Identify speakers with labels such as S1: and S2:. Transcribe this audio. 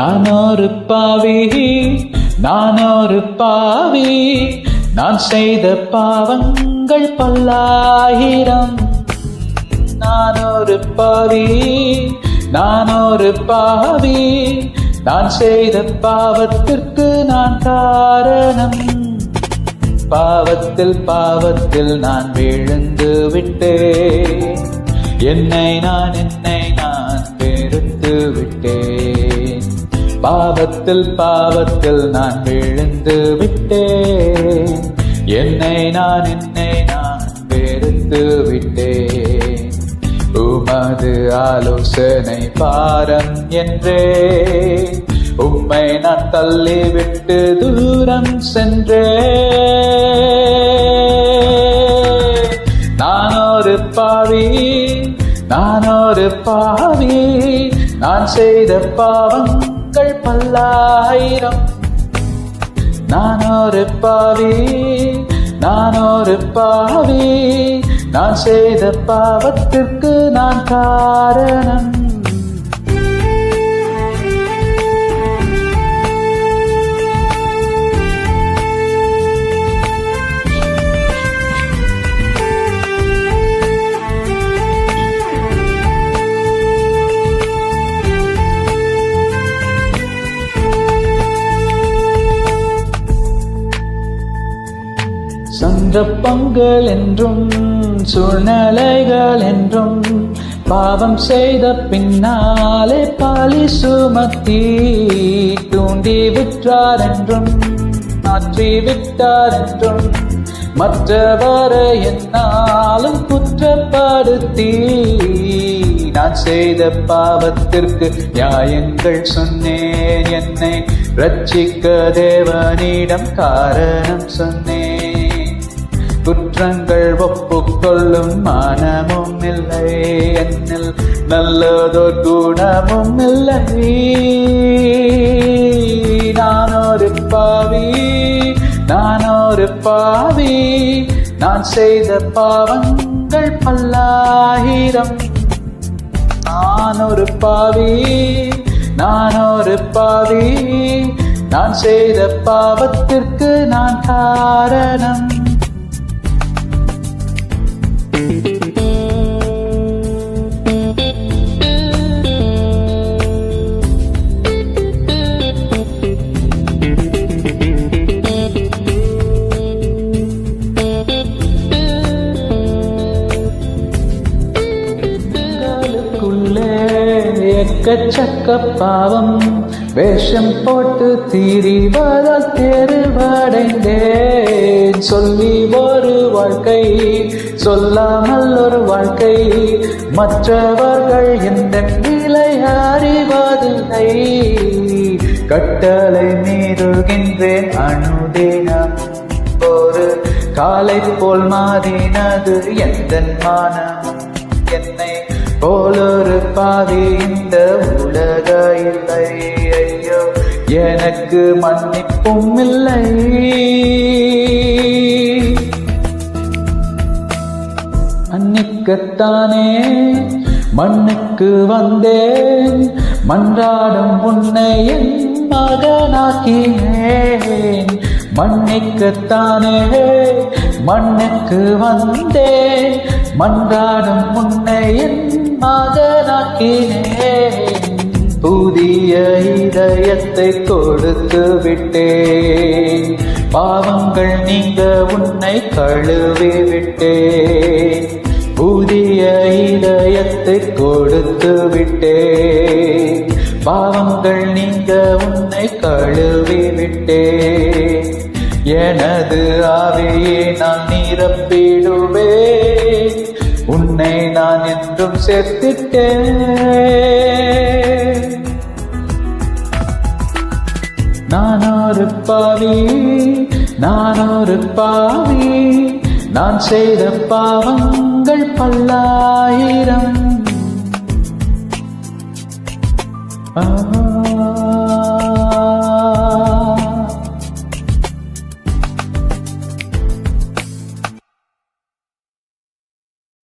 S1: நான் ஒரு பாவி, நான் ஒரு பாவி, நான் செய்த பாவங்கள் பல்லாயிரம். நான் ஒரு பாவி, நான் ஒரு பாவி, நான் செய்த பாவத்திற்கு நான் காரணம். பாவத்தில் பாவத்தில் நான் விழுந்து விட்டேன். என்னை நான் வெறுத்து விட்டேன். பாவத்தில் பாவத்தில் நான் விழுந்து விட்டேன். என்னை நான் வெறுத்து விட்டேன். உமது ஆலோசனை பாரம் என்றே உம்மை நான் தள்ளிவிட்டு தூரம் சென்றேன். நான் ஒரு பாவி, நான் ஒரு பாவி, நான் செய்த பாவங்கள் பல்லாயிரம். நான் ஒரு பாவி, நான் ஒரு பாவி, நான் செய்த பாவத்திற்கு நான் காரணம். சந்தர்ப்பங்கள் என்றும் சூழ்நிலைகள் என்றும் பாவம் செய்த பின்னாலே பழி சுமத்தி தூண்டி விட்டார் என்றும் மாற்றி விட்டார் என்றும் மற்றவரை என்னாலும் குற்றப்படுத்தி நான் செய்த பாவத்திற்கு நியாயங்கள் சொன்னேன். என்னை ரட்சிக்க தேவனிடம் காரணம் சொன்னேன். குற்றங்கள் ஒப்புக்கொள்ளும் மனமும் இல்லை என்னில், நல்லதோர் குணமும் இல்லை. நான் ஒரு பாவி, நான் ஒரு பாவி, நான் செய்த பாவங்கள் பல்லாயிரம். நான் ஒரு பாவி, நான் ஒரு பாவி, நான் செய்த பாவத்திற்கு நான் காரணம். எக்கச்சக்க பாவம் வேஷம் போட்டு திரிவதால் தெருவடைந்தேன். சொல்லி ஒரு வாழ்க்கை, சொல்லாமல் ஒரு வாழ்க்கை, மற்றவர்கள் எந்த நிலை அறிவதில்லை. கட்டளை மீறுகின்றேன் அனுதினம். ஒரு காலை போல் மாறினது எந்த மானம். என்னை போலொரு பாவி இந்த உலக இல்லை. ஐயோ, எனக்கு மன்னிப்பும் இல்லை. மன்னிக்கத்தானே மண்ணுக்கு வந்தேன். மன்றாடும் உன்னை என் மகனாக்கினேன். மன்னிக்கத்தானே மண்ணுக்கு வந்தேன். மன்றாடும் உன்னை என் மகனாக்கினேன். புதிய இதயத்தை கொடுத்து விட்டேன். பாவங்கள் நீங்க உன்னை கழுவி விட்டேன். புதிய இதயத்தை கொடுத்து விட்டேன். பாவங்கள் நீங்க உன்னை கழுவி விட்டேன். எனது ஆவியை நான் நிரப்பிடுவேன். உன்னை நான் என்றும் சேர்த்துட்டேன். நான் ஒரு பாவி, நான் ஒரு பாவி, நான் செய்த பாவங்கள் பல்லாயிரம்.